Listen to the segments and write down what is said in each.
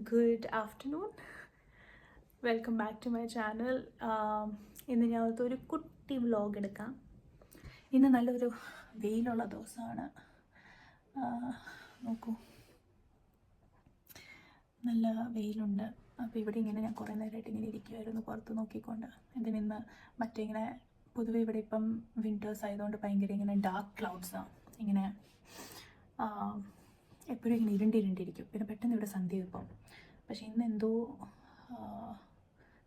Good afternoon. Welcome back to my channel. ഇന്ന് ഞാൻ ഒരു കുട്ടി വ്ലോഗ് എടുക്കാം. ഇന്ന് നല്ലൊരു വെയിലുള്ള ദിവസമാണ്. നോക്കൂ, നല്ല വെയിലുണ്ട്. അപ്പോൾ ഇവിടെ ഇങ്ങനെ ഞാൻ കുറേ നേരമായിട്ട് ഇങ്ങനെ ഇരിക്കുമായിരുന്നു പുറത്ത് നോക്കിക്കൊണ്ട്. ഇന്ന് മറ്റേ ഇങ്ങനെ പൊതുവെ ഇവിടെ ഇപ്പം വിൻ്റേഴ്സ് ആയതുകൊണ്ട് ഭയങ്കര ഇങ്ങനെ ഡാർക്ക് ക്ലൗഡ്സാണ്. ഇങ്ങനെ എപ്പോഴും ഇങ്ങനെ ഇരുണ്ടിരിക്കും. പിന്നെ പെട്ടെന്ന് ഇവിടെ സന്ധ്യ ഇപ്പം. പക്ഷേ ഇന്ന് എന്തോ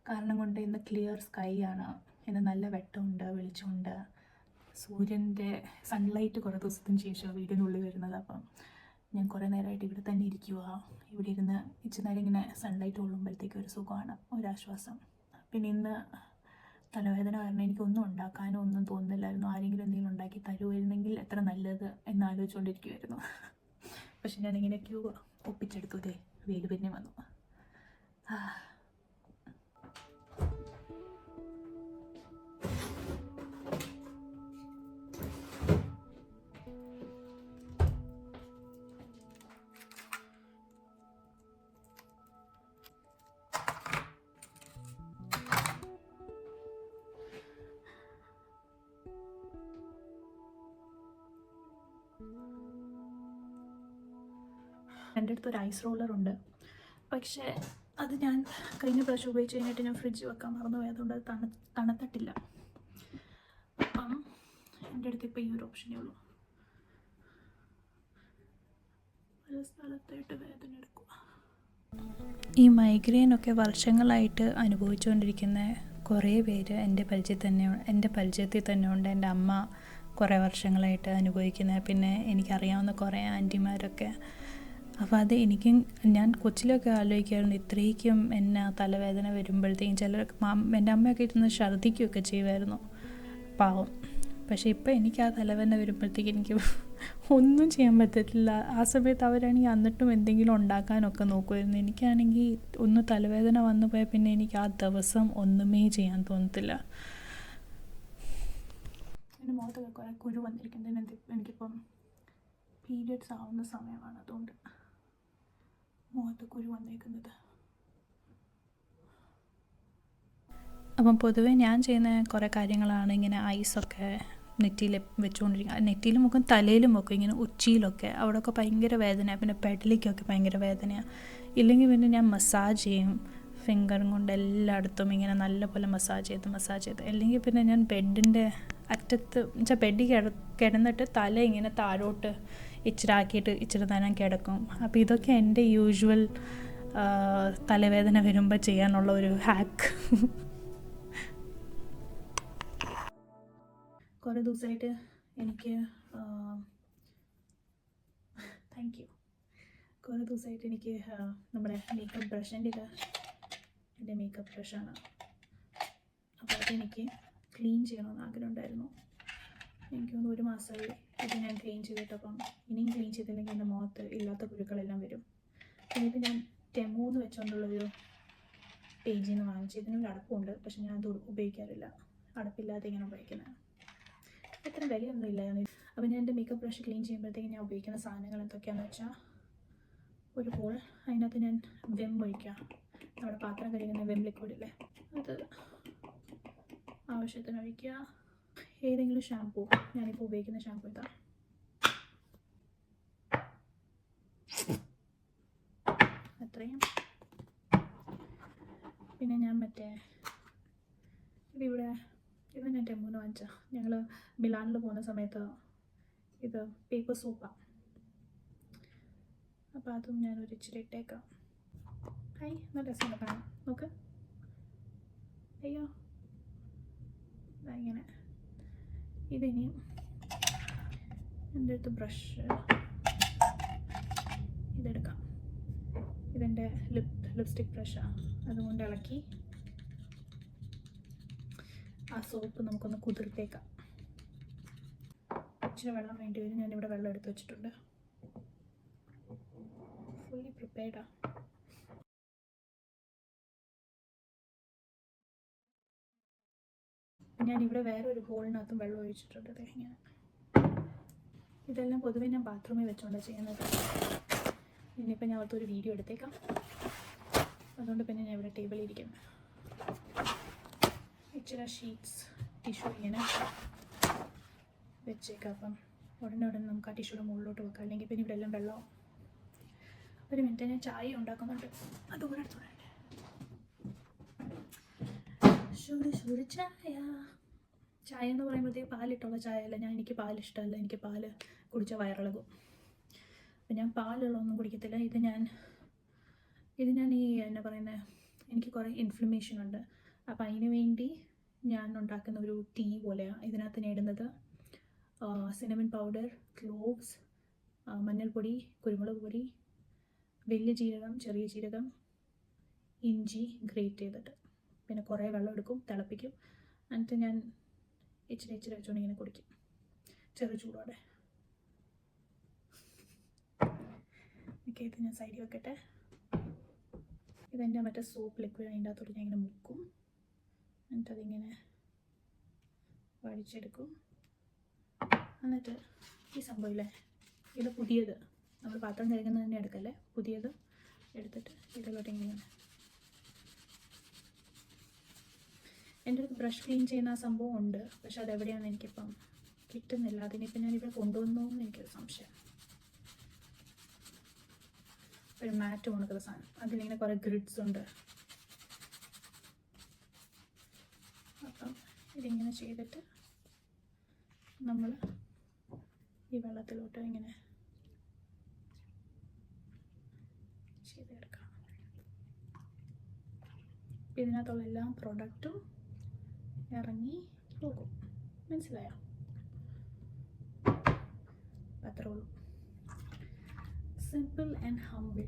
കാരണം കൊണ്ട് ഇന്ന് ക്ലിയർ സ്കൈ ആണ്. ഇന്ന് നല്ല വെട്ടമുണ്ട്, വെളിച്ചമുണ്ട്. സൂര്യൻ്റെ സൺലൈറ്റ് കുറേ ദിവസത്തിന് ശേഷം വീടിനുള്ളിൽ വരുന്നത്. അപ്പം ഞാൻ കുറേ നേരമായിട്ട് ഇവിടെ തന്നെ ഇരിക്കുക. ഇവിടെ ഇരുന്ന് ഇച്ചിരി നേരം ഇങ്ങനെ സൺലൈറ്റ് കൊള്ളുമ്പോഴത്തേക്കും ഒരു സുഖമാണ്, ഒരാശ്വാസം. പിന്നെ ഇന്ന് തലവേദന കാരണം എനിക്കൊന്നും ഉണ്ടാക്കാനോ ഒന്നും തോന്നുന്നില്ലായിരുന്നു. ആരെങ്കിലും എന്തെങ്കിലും ഉണ്ടാക്കി തരുമായിരുന്നെങ്കിൽ എത്ര നല്ലത് എന്നാലോചിച്ചുകൊണ്ടിരിക്കുമായിരുന്നു. പക്ഷെ ഞാനിങ്ങനെയൊക്കെയോ ഒപ്പിച്ചെടുത്തു. ഇതേ വെയിൽ പിന്നെ വന്നു. എൻ്റെ അടുത്തൊരു ഐസ് റോളറുണ്ട്. പക്ഷേ അത് ഞാൻ കഴിഞ്ഞ പ്രാവശ്യം ഉപയോഗിച്ച് കഴിഞ്ഞിട്ട് ഞാൻ ഫ്രിഡ്ജ് വെക്കാൻ മറന്നുപോയി. അതുകൊണ്ട് അത് തണുത്തിട്ടില്ല. അപ്പം എൻ്റെ അടുത്ത് ഇപ്പോൾ ഈ ഒരു ഓപ്ഷനേ ഉള്ളൂ. പല സ്ഥലത്തായിട്ട് വേദന എടുക്കുക. ഈ മൈഗ്രെയിനൊക്കെ വർഷങ്ങളായിട്ട് അനുഭവിച്ചുകൊണ്ടിരിക്കുന്ന കുറേ പേര് എൻ്റെ പരിചയത്തിൽ തന്നെ ഉണ്ട്. എൻ്റെ അമ്മ കുറേ വർഷങ്ങളായിട്ട് അനുഭവിക്കുന്ന, പിന്നെ എനിക്കറിയാവുന്ന കുറേ ആൻറ്റിമാരൊക്കെ. അപ്പോൾ അത് ഞാൻ കൊച്ചിലൊക്കെ ആലോചിക്കാറുണ്ട്, ഇത്രയ്ക്കും എന്നെ തലവേദന വരുമ്പോഴത്തേക്കും എൻ്റെ അമ്മയൊക്കെ ഇരുന്ന് ഛർദ്ദിക്കുകയൊക്കെ ചെയ്യുമായിരുന്നു, പാവം. പക്ഷേ ഇപ്പോൾ എനിക്ക് ആ തലവേദന വരുമ്പോഴത്തേക്കും എനിക്ക് ഒന്നും ചെയ്യാൻ പറ്റത്തില്ല. ആ സമയത്ത് അവരാണെങ്കിൽ എന്നിട്ടും എന്തെങ്കിലും ഉണ്ടാക്കാനൊക്കെ നോക്കുമായിരുന്നു. എനിക്കാണെങ്കിൽ ഒന്ന് തലവേദന വന്നു പോയാൽ പിന്നെ എനിക്ക് ആ ദിവസം ഒന്നുമേ ചെയ്യാൻ തോന്നത്തില്ല. എൻ്റെ മുഖത്തൊക്കെ കുറേ കുരു വന്നിരിക്കുന്നത്. എനിക്കിപ്പം പീരിയഡ്സ് ആവുന്ന സമയമാണ്, അതുകൊണ്ട് മുഖത്ത് കുരു വന്നേക്കുന്നത്. അപ്പം പൊതുവേ ഞാൻ ചെയ്യുന്ന കുറേ കാര്യങ്ങളാണ് ഇങ്ങനെ ഐസൊക്കെ നെറ്റിയിൽ വെച്ചുകൊണ്ടിരിക്കുക. നെറ്റിയിലും വെക്കും, തലയിലും വെക്കും, ഇങ്ങനെ ഉച്ചിയിലൊക്കെ. അവിടെയൊക്കെ ഭയങ്കര വേദനയാണ്. പിന്നെ പെടലിക്കൊക്കെ ഭയങ്കര വേദനയാണ്. ഇല്ലെങ്കിൽ പിന്നെ ഞാൻ മസാജ് ചെയ്യും, ഫിംഗറും കൊണ്ട് എല്ലായിടത്തും ഇങ്ങനെ നല്ലപോലെ മസാജ് ചെയ്ത്. അല്ലെങ്കിൽ പിന്നെ ഞാൻ ബെഡിൻ്റെ അറ്റത്ത് ബെഡിൽ കിടന്നിട്ട് തല ഇങ്ങനെ താഴോട്ട് ഇച്ചിരി നേരം കിടക്കും. അപ്പോൾ ഇതൊക്കെ എൻ്റെ യൂഷ്വൽ തലവേദന വരുമ്പോൾ ചെയ്യാനുള്ള ഒരു ഹാക്ക്. കുറേ ദിവസമായിട്ട് എനിക്ക് നമ്മുടെ മേക്കപ്പ് ബ്രഷ്, എൻ്റെ മേക്കപ്പ് ബ്രഷാണ്. അപ്പോൾ അതെനിക്ക് ക്ലീൻ ചെയ്യണമെന്ന് ആഗ്രഹം ഉണ്ടായിരുന്നു. എനിക്കൊന്ന് 1 മാസമായി ഇത് ഞാൻ ക്ലീൻ ചെയ്തിട്ടപ്പം ഇനിയും ക്ലീൻ ചെയ്തില്ലെങ്കിൽ എൻ്റെ മുഖത്ത് ഇല്ലാത്ത കുരുക്കളെല്ലാം വരും. പിന്നെ ഇത് ഞാൻ ടെമൂന്ന് വെച്ചുകൊണ്ടുള്ളൊരു പേജിൽ നിന്ന് വാങ്ങിച്ചു. ഇതിനൊരു അടപ്പമുണ്ട്, പക്ഷെ ഞാൻ അത് ഉപയോഗിക്കാറില്ല. അടപ്പില്ലാതെ ഇങ്ങനെ ഉപയോഗിക്കുന്നത്. അത്ര വിലയൊന്നും ഇല്ലായിരുന്നു. അപ്പോൾ ഞാൻ എൻ്റെ മേക്കപ്പ് ബ്രഷ് ക്ലീൻ ചെയ്യുമ്പോഴത്തേക്കും ഞാൻ ഉപയോഗിക്കുന്ന സാധനങ്ങൾ എന്തൊക്കെയാണെന്ന് വെച്ചാൽ, ഒരു ബോൾ, അതിനകത്ത് ഞാൻ വെം ഒഴിക്കുക. നമ്മുടെ പാത്രം കഴുകുന്ന വെം ലിക്വിഡില്ലേ, അത് ആവശ്യത്തിന് ഒഴിക്കുക. ഏതെങ്കിലും ഷാമ്പൂ, ഞാനിപ്പോൾ ഉപയോഗിക്കുന്ന ഷാമ്പൂ ഇതാ, അത്രയും. പിന്നെ ഞാൻ ഇത് ഞാൻ ടെമ്മൂന്ന് വാങ്ങിച്ച, ഞങ്ങൾ മിലാനിൽ പോകുന്ന സമയത്ത് ഇത് പേപ്പർ സോപ്പാണ്. അപ്പോൾ അതും ഞാനൊരു ഇച്ചിരി ഇട്ടേക്കാം. നല്ല രസമുണ്ട് കാണാൻ. നോക്ക്, അയ്യോ ഇങ്ങനെ. ഇതിനി എൻ്റെ അടുത്ത് ബ്രഷ് ഇതെടുക്കാം. ഇതെൻ്റെ ലിപ്സ്റ്റിക് ബ്രഷാണ്. അതുകൊണ്ട് ഇളക്കി ആ സോപ്പ് നമുക്കൊന്ന് കുതിർത്തേക്കാം. ഇച്ചിരി വെള്ളം വേണ്ടി വരും. ഞാനിവിടെ വെള്ളം എടുത്ത് വെച്ചിട്ടുണ്ട്. ഫുള്ളി പ്രിപ്പയർഡാണ്. ഞാനിവിടെ വേറൊരു ബോളിനകത്തും വെള്ളം ഒഴിച്ചിട്ടുണ്ട്. ഇങ്ങനെ ഇതെല്ലാം പൊതുവെ ഞാൻ ബാത്റൂമിൽ വെച്ചുകൊണ്ടാണ് ചെയ്യുന്നത്. ഇനിയിപ്പോൾ ഞാൻ അവിടുത്തെ ഒരു വീഡിയോ എടുത്തേക്കാം. അതുകൊണ്ട് പിന്നെ ഞാൻ ഇവിടെ ടേബിളിൽ ഇരിക്കുന്നത്. ഇച്ചിരി ഷീറ്റ്സ് ടിഷ്യൂ ഇങ്ങനെ വെച്ചേക്കാം. അപ്പം ഉടനെ നമുക്ക് ആ ടിഷ്യൂടെ മുകളിലോട്ട് വെക്കാം, അല്ലെങ്കിൽ പിന്നെ ഇവിടെ എല്ലാം വെള്ളമാവും. ഒരു മിനിറ്റ്, ഞാൻ ചായ ഉണ്ടാക്കുന്നുണ്ട്, അതുകൂടെ എടുത്തോളെ. ചൂട് ചായ. ചായ എന്ന് പറയുമ്പോഴത്തേക്ക് പാലിട്ടുള്ള ചായ അല്ല, എനിക്ക് പാലിഷ്ടമല്ല. എനിക്ക് പാല് കുടിച്ചാൽ വയറിളകും. അപ്പം ഞാൻ പാലുള്ളതൊന്നും കുടിക്കത്തില്ല. ഇത് ഞാൻ ഈ എന്നാ പറയുന്നത്, എനിക്ക് കുറേ ഇൻഫ്ലമേഷൻ ഉണ്ട്. അപ്പം അതിന് വേണ്ടി ഞാൻ ഉണ്ടാക്കുന്ന ഒരു ടീ പോലെയാണ്. ഇതിനകത്ത് ഞാൻ ഇടുന്നത് സിനമൺ പൗഡർ, ക്ലോവ്സ്, മഞ്ഞൾപ്പൊടി, കുരുമുളക് പൊടി, വലിയ ജീരകം, ചെറിയ ജീരകം, ഇഞ്ചി ഗ്രേറ്റ് ചെയ്തിട്ട്, പിന്നെ കുറേ വെള്ളം എടുക്കും, തിളപ്പിക്കും. എന്നിട്ട് ഞാൻ ഇച്ചിരി വെച്ചുകൊണ്ട് ഇങ്ങനെ കുടിക്കും, ചെറു ചൂടോടെ. ഓക്കെ, ഇത് ഞാൻ സൈഡിൽ വെക്കട്ടെ. ഇതെൻ്റെ മറ്റേ സോപ്പ് ലിക്വിഡ്, അതിൻ്റെ അകത്തോട്ട് ഞാൻ ഇങ്ങനെ മുക്കും. എന്നിട്ടതിങ്ങനെ വഴിച്ചെടുക്കും. എന്നിട്ട് ഈ സംഭവമില്ലേ, ഇത് പുതിയത്, നമ്മൾ പാത്രം കഴുകുന്നത് തന്നെ എടുക്കല്ലേ, പുതിയത് എടുത്തിട്ട് ഇതിലോട്ട് ഇങ്ങനെ. എൻ്റെ അടുത്ത് ബ്രഷ് ക്ലീൻ ചെയ്യുന്ന ആ സംഭവം ഉണ്ട്, പക്ഷെ അതെവിടെയാണെന്ന് എനിക്കിപ്പം കിട്ടുന്നില്ല. അതിനിപ്പം ഞാനിവിടെ കൊണ്ടുവന്നു എന്ന് എനിക്കൊരു സംശയം. ഒരു മാറ്റ് കൊണ്ടുള്ള സാധനം, അതിലിങ്ങനെ കുറേ ഗ്രിഡ്സ് ഉണ്ട്. അപ്പം ഇതിങ്ങനെ ചെയ്തിട്ട് നമ്മൾ ഈ വെള്ളത്തിലോട്ട് ഇങ്ങനെ ചെയ്തെടുക്കാം. ഇതിനകത്തുള്ള എല്ലാ പ്രോഡക്റ്റും ഇറങ്ങി പോകും. മനസ്സിലായോ? അത്രേ ഉള്ളൂ. Simple and humble.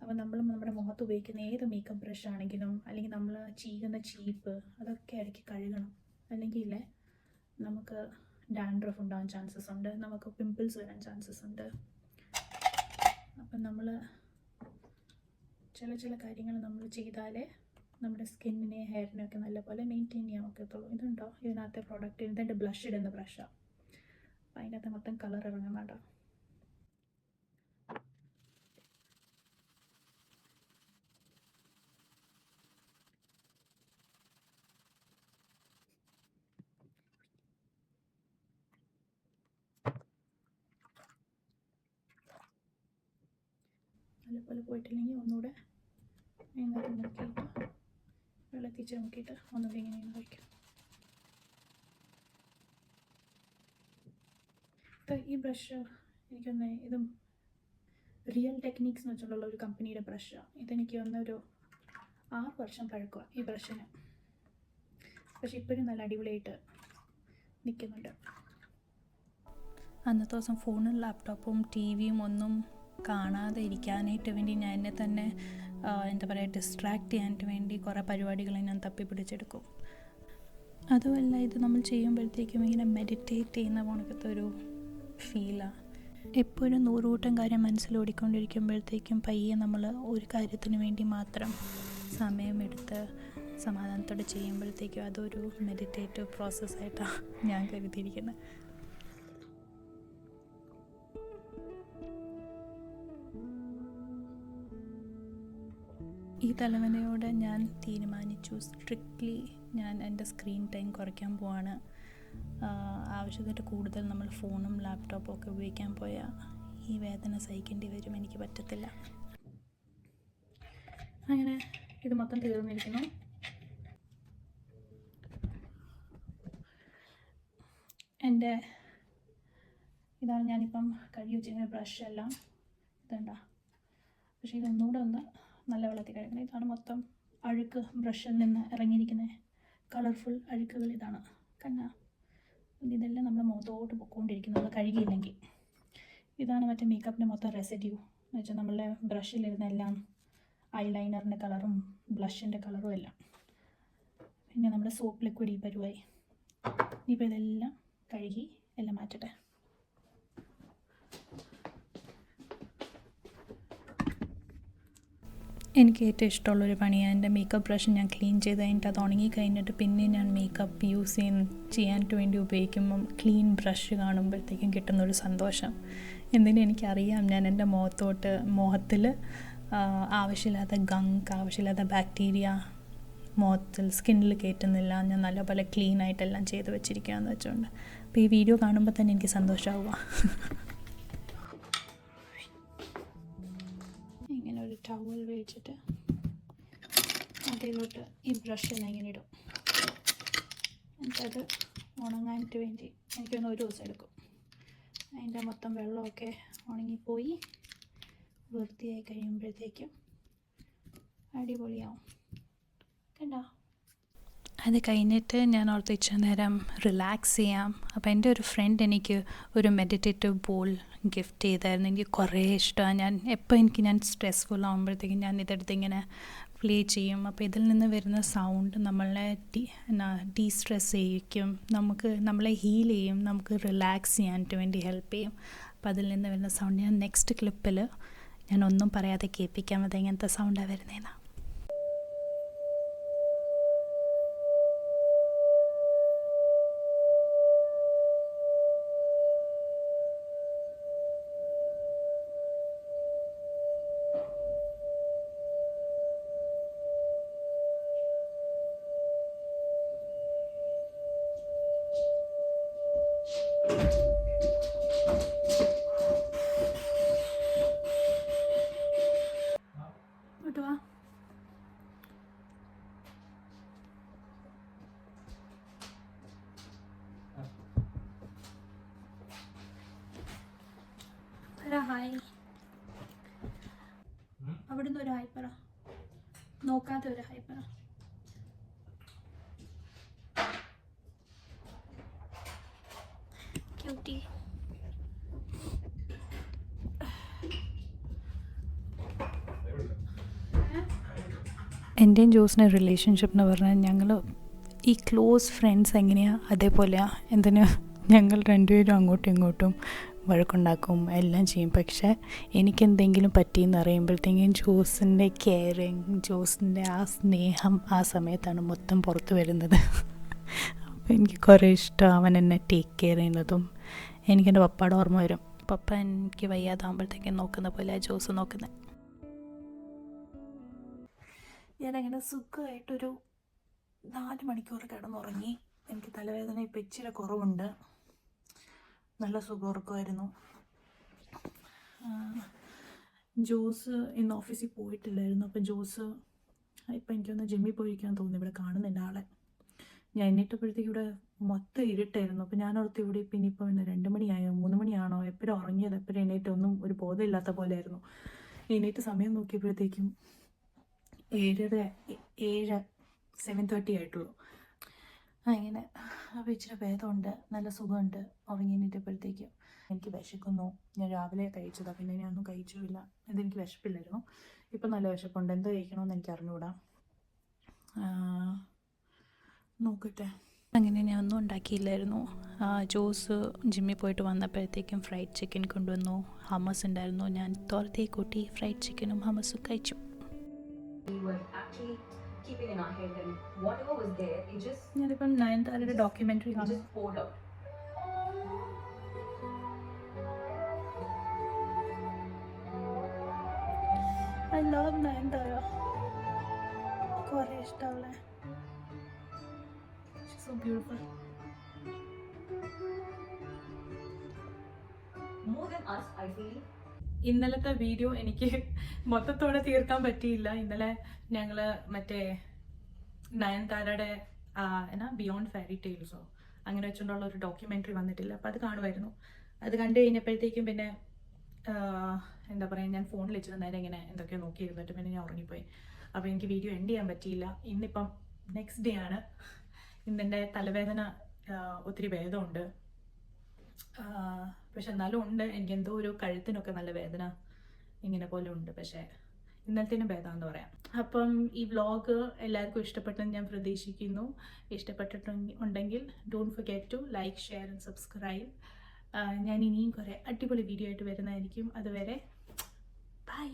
അപ്പോൾ നമ്മൾ നമ്മുടെ മുഖത്ത് ഉപയോഗിക്കുന്ന ഏത് മേക്കപ്പ് ബ്രഷ് ആണെങ്കിലും, അല്ലെങ്കിൽ നമ്മൾ ചെയ്യുന്ന ചീപ്പ്, അതൊക്കെ ഇടയ്ക്ക് കഴുകണം. അല്ലെങ്കിൽ നമുക്ക് ഡാൻഡ്രഫ് ഉണ്ടാകാൻ ചാൻസസ് ഉണ്ട്, നമുക്ക് പിമ്പിൾസ് വരാൻ ചാൻസസ് ഉണ്ട്. അപ്പം നമ്മൾ ചില കാര്യങ്ങൾ നമ്മൾ ചെയ്താലേ നമ്മുടെ സ്കിന്നിനെ ഹെയറിനെയൊക്കെ നല്ലപോലെ മെയിൻറ്റെയിൻ ചെയ്യാൻ ഒക്കത്തുള്ളൂ. ഇതുണ്ടോ ഇതിനകത്തെ പ്രോഡക്റ്റ്, ഇതിൻ്റെ ബ്ലഷ് ഇടുന്ന ബ്രഷാണ്. അപ്പം അതിനകത്ത് മൊത്തം കളർ ഇറങ്ങാൻ വേണ്ട. നല്ലപോലെ പോയിട്ടില്ലെങ്കിൽ ഒന്നുകൂടെ അതിനകത്ത് നോക്കിയിട്ട് വെള്ളത്തിച്ച് നോക്കിയിട്ട് ഒന്നുകൂടി ഇങ്ങനെയാണ് കഴിക്കും. ഈ ബ്രഷ് എനിക്കൊന്ന്, ഇതും റിയൽ ടെക്നിക്സ് എന്ന് വെച്ചിട്ടുള്ള ഒരു കമ്പനിയുടെ ബ്രഷാണ്. ഇതെനിക്ക് ഒരു 6 വർഷം പഴക്കമാണ് ഈ ബ്രഷിന്. പക്ഷെ ഇപ്പോഴും നല്ല അടിപൊളിയായിട്ട് നിൽക്കുന്നുണ്ട്. അന്നത്തെ ദിവസം ഫോണും ലാപ്ടോപ്പും ടി വിയും ഒന്നും കാണാതെ ഇരിക്കാനായിട്ട് വേണ്ടി ഞാൻ എന്നെ തന്നെ എന്താ പറയുക, ഡിസ്ട്രാക്ട് ചെയ്യാനായിട്ട് വേണ്ടി കുറേ പരിപാടികൾ ഞാൻ തപ്പി പിടിച്ചെടുക്കും. അതുമല്ല, ഇത് നമ്മൾ ചെയ്യുമ്പോഴത്തേക്കും ഇങ്ങനെ മെഡിറ്റേറ്റ് ചെയ്യുന്ന പോണക്കത്തെ ഒരു ഫീലാണ്. എപ്പോഴും 100 കൂട്ടം കാര്യം മനസ്സിലോടിക്കൊണ്ടിരിക്കുമ്പോഴത്തേക്കും പയ്യെ നമ്മൾ ഒരു കാര്യത്തിന് വേണ്ടി മാത്രം സമയമെടുത്ത് സമാധാനത്തോടെ ചെയ്യുമ്പോഴത്തേക്കും അതൊരു മെഡിറ്റേറ്റീവ് പ്രോസസ്സായിട്ടാണ് ഞാൻ കരുതിയിരിക്കുന്നത്. ഈ തലമുറയോടെ ഞാൻ തീരുമാനിച്ചു, സ്ട്രിക്ട്ലി ഞാൻ എൻ്റെ സ്ക്രീൻ ടൈം കുറയ്ക്കാൻ പോവാണ്. ആവശ്യത്തിന് കൂടുതൽ നമ്മൾ ഫോണും ലാപ്ടോപ്പും ഒക്കെ ഉപയോഗിക്കാൻ പോയാൽ ഈ വേദന സഹിക്കേണ്ടി വരും. എനിക്ക് പറ്റത്തില്ല. അങ്ങനെ ഇത് മൊത്തം തീർന്നിരിക്കുന്നു. ഇതാണ് ഞാനിപ്പം കഴുകി വെച്ചിരിക്കുന്ന ബ്രഷ് എല്ലാം. ഇതുണ്ടാ, പക്ഷേ ഇതൊന്നുകൂടെ നല്ല വെള്ളത്തിൽ കഴുകണം. ഇതാണ് മൊത്തം അഴുക്ക് ബ്രഷിൽ നിന്ന് ഇറങ്ങിയിരിക്കുന്ന കളർഫുൾ അഴുക്കുകൾ. ഇതാണ് കണ്ണാ. ഇതെല്ലാം നമ്മുടെ മുഖത്തോട്ട് പൊക്കോണ്ടിരിക്കുന്നു നമ്മൾ കഴുകിയില്ലെങ്കിൽ. ഇതാണ് മറ്റേ മേക്കപ്പിൻ്റെ മൊത്തം റെസിഡ്യൂ എന്ന് വെച്ചാൽ നമ്മളുടെ ബ്രഷിലിരുന്ന എല്ലാം, ഐലൈനറിൻ്റെ കളറും ബ്ലഷിൻ്റെ കളറും എല്ലാം. പിന്നെ നമ്മുടെ സോപ്പ് ലിക്വിഡ് ഈ പരുവായി. ഇനിയിപ്പോൾ ഇതെല്ലാം കഴുകി എല്ലാം മാറ്റട്ടെ. എനിക്ക് ഏറ്റവും ഇഷ്ടമുള്ളൊരു പണിയാണ് എൻ്റെ മേക്കപ്പ് ബ്രഷ് ഞാൻ ക്ലീൻ ചെയ്ത് കഴിഞ്ഞിട്ട് അത് ഉണങ്ങി കഴിഞ്ഞിട്ട് പിന്നെ ഞാൻ മേക്കപ്പ് ചെയ്യാനായിട്ട് വേണ്ടി ഉപയോഗിക്കുമ്പം ക്ലീൻ ബ്രഷ് കാണുമ്പോഴത്തേക്കും കിട്ടുന്നൊരു സന്തോഷം. എന്തിനും എനിക്കറിയാം ഞാൻ എൻ്റെ മുഖത്തിൽ ആവശ്യമില്ലാത്ത ആവശ്യമില്ലാത്ത ബാക്ടീരിയ മുഖത്തിൽ സ്കിന്നിൽ കയറ്റുന്നില്ല. ഞാൻ നല്ലപോലെ ക്ലീൻ ആയിട്ടെല്ലാം ചെയ്ത് വെച്ചിരിക്കുകയെന്ന് വെച്ചുകൊണ്ട് അപ്പോൾ ഈ വീഡിയോ കാണുമ്പോൾ തന്നെ എനിക്ക് സന്തോഷമാവുക. ഇങ്ങനെ ഒരു ടവൽ വെച്ചിട്ട് അതിലോട്ട് ഈ ബ്രഷെല്ലാം ഇങ്ങനെ ഇടും. എന്നിട്ടത് ഉണങ്ങാനായിട്ട് വേണ്ടി എനിക്കൊന്ന് ഒരു ദിവസം എടുക്കും. അതിൻ്റെ മൊത്തം വെള്ളമൊക്കെ ഉണങ്ങിപ്പോയി വൃത്തിയായി കഴിയുമ്പോഴത്തേക്കും അടിപൊളിയാവും. കണ്ടോ? അത് കഴിഞ്ഞിട്ട് ഞാൻ ഓർത്ത് ഇച്ചിരി നേരം റിലാക്സ് ചെയ്യാം. അപ്പോൾ എൻ്റെ ഒരു ഫ്രണ്ട് എനിക്ക് ഒരു മെഡിറ്റേറ്റീവ് ബോൾ ഗിഫ്റ്റ് ചെയ്തായിരുന്നു. എനിക്ക് കുറേ ഇഷ്ടമാണ്. ഞാൻ സ്ട്രെസ്ഫുൾ ആകുമ്പോഴത്തേക്കും ഞാൻ ഇതെടുത്ത് ഇങ്ങനെ പ്ലേ ചെയ്യും. അപ്പോൾ ഇതിൽ നിന്ന് വരുന്ന സൗണ്ട് നമ്മളെ ഡീസ്ട്രെസ് ചെയ്യിക്കും, നമ്മളെ ഹീൽ ചെയ്യും, നമുക്ക് റിലാക്സ് ചെയ്യാനായിട്ട് വേണ്ടി ഹെൽപ്പ് ചെയ്യും. അപ്പോൾ അതിൽ നിന്ന് വരുന്ന സൗണ്ട് ഞാൻ നെക്സ്റ്റ് ക്ലിപ്പിൽ ഞാൻ ഒന്നും പറയാതെ കേൾപ്പിക്കാം. അത് എങ്ങനത്തെ സൗണ്ടാണ് വരുന്നതെന്ന്. ഹായ്, അവിടുന്ന് ഒരു ഹായ് പറ, നോക്കാതെ ഒരു ഹായ് പറ. ക്യൂട്ടി. എൻ്റെയും ജോസിൻ്റെ റിലേഷൻഷിപ്പ് എന്ന് പറഞ്ഞാൽ ഞങ്ങൾ ഈ ക്ലോസ് ഫ്രണ്ട്സ് എങ്ങനെയാണ് അതേപോലെയാണ്. എന്തിന് ഞങ്ങൾ രണ്ടുപേരും അങ്ങോട്ടും ഇങ്ങോട്ടും വഴക്കുണ്ടാക്കും, എല്ലാം ചെയ്യും. പക്ഷേ എനിക്കെന്തെങ്കിലും പറ്റിയെന്ന് അറിയുമ്പോഴത്തേക്കും ജോസിൻ്റെ കെയറിങ്, ജോസിൻ്റെ ആ സ്നേഹം ആ സമയത്താണ് മൊത്തം പുറത്ത് വരുന്നത്. അപ്പോൾ എനിക്ക് കുറേ ഇഷ്ടം അവൻ എന്നെ ടേക്ക് കെയർ ചെയ്യുന്നതും. എനിക്കെൻ്റെ പപ്പയുടെ ഓർമ്മ വരും. പപ്പ എനിക്ക് വയ്യാതാകുമ്പോഴത്തേക്കും നോക്കുന്ന പോലെ ജോസ് നോക്കുന്നത്. ഞാനങ്ങനെ സുഖമായിട്ടൊരു 4 മണിക്കൂർ കിടന്നുറങ്ങി. എനിക്ക് തലവേദന ഇപ്പം ഇച്ചിരി കുറവുണ്ട്. നല്ല സുഖമുറക്കമായിരുന്നു. ജോസ് ഇന്ന് ഓഫീസിൽ പോയിട്ടില്ലായിരുന്നു. അപ്പം ജോസ് ഇപ്പം എനിക്കൊന്ന് ജിമ്മിൽ പോയിരിക്കാൻ തോന്നി. ഇവിടെ കാണുന്നില്ല ആളെ. ഞാൻ എണീറ്റപ്പോഴത്തേക്ക് ഇവിടെ മൊത്തം ഇരുട്ടായിരുന്നു. അപ്പം ഞാനോർത്ത് ഇവിടെ പിന്നെ ഇപ്പം 2 മണിയായോ 3 മണിയാണോ, എപ്പോഴും ഉറങ്ങിയത് എപ്പോഴും എണീറ്റൊന്നും ഒരു ബോധമില്ലാത്ത പോലെ ആയിരുന്നു. എണീറ്റ് സമയം നോക്കിയപ്പോഴത്തേക്കും 7:30 ആയിട്ടുള്ളൂ. അങ്ങനെ അപ്പോൾ ഇച്ചിരി ഭേദമുണ്ട്, നല്ല സുഖമുണ്ട്. ഉറങ്ങി എണീറ്റപ്പോഴത്തേക്കും എനിക്ക് വിശക്കുന്നു. ഞാൻ രാവിലെ കഴിച്ചതാണ്, പിന്നെ ഞാനൊന്നും കഴിച്ചുമില്ല. ഇതെനിക്ക് വിശപ്പില്ലായിരുന്നു. ഇപ്പം നല്ല വിശപ്പുണ്ട്. എന്ത് കഴിക്കണമെന്ന് എനിക്ക് അറിഞ്ഞുകൂടാ. നോക്കട്ടെ. അങ്ങനെ ഞാൻ ഒന്നും ഉണ്ടാക്കിയില്ലായിരുന്നു. ജോസ് ജിമ്മിൽ പോയിട്ട് വന്നപ്പോഴത്തേക്കും ഫ്രൈഡ് ചിക്കൻ കൊണ്ടുവന്നു. ഹമ്മസ് ഉണ്ടായിരുന്നു. ഞാൻ തോരത്തെ കൂട്ടി ഫ്രൈഡ് ചിക്കനും ഹമ്മസും കഴിച്ചു. ഞാനിപ്പം നയൻതാരയുടെ ഡോക്യുമെൻ്ററി കാണും. I love Nayanthara. കുറേ ഇഷ്ടമുള്ള. She's so beautiful. More than us, I feel. ഇന്നലത്തെ വീഡിയോ എനിക്ക് മൊത്തത്തോടെ തീർക്കാൻ പറ്റിയില്ല. ഇന്നലെ ഞങ്ങൾ മറ്റേ നയൻതാരയുടെ ബിയോണ്ട് ഫെയറി ടെയിൽസോ അങ്ങനെ വെച്ചുകൊണ്ടുള്ള ഒരു ഡോക്യുമെൻ്ററി വന്നിട്ടില്ല. അപ്പോൾ അത് കാണുമായിരുന്നു. അത് കണ്ടു കഴിഞ്ഞപ്പോഴത്തേക്കും പിന്നെ എന്താ പറയുക, ഞാൻ ഫോണിൽ വെച്ചിട്ട് നേരെ ഇങ്ങനെ എന്തൊക്കെയോ നോക്കിയിരുന്നിട്ട് പിന്നെ ഞാൻ ഉറങ്ങിപ്പോയി. അപ്പോൾ എനിക്ക് വീഡിയോ എൻഡ് ചെയ്യാൻ പറ്റിയില്ല. ഇന്നിപ്പം നെക്സ്റ്റ് ഡേ ആണ്. ഇന്നെൻ്റെ തലവേദന ഒത്തിരി ഭേദമുണ്ട്. പക്ഷെ എന്നാലും ഉണ്ട്, എനിക്ക് എന്തോ ഒരു കഴുത്തിനൊക്കെ നല്ല വേദന ഇങ്ങനെ പോലെ ഉണ്ട്. പക്ഷേ ഇന്നലത്തേനും ഭേദമാണെന്ന് പറയാം. അപ്പം ഈ വ്ളോഗ് എല്ലാവർക്കും ഇഷ്ടപ്പെട്ടെന്ന് ഞാൻ പ്രതീക്ഷിക്കുന്നു. ഇഷ്ടപ്പെട്ടിട്ടുണ്ടെങ്കിൽ don't forget to like, share and subscribe. ഞാൻ ഇനിയും കുറേ അടിപൊളി വീഡിയോ ആയിട്ട് വരുന്നതായിരിക്കും. അതുവരെ ബൈ.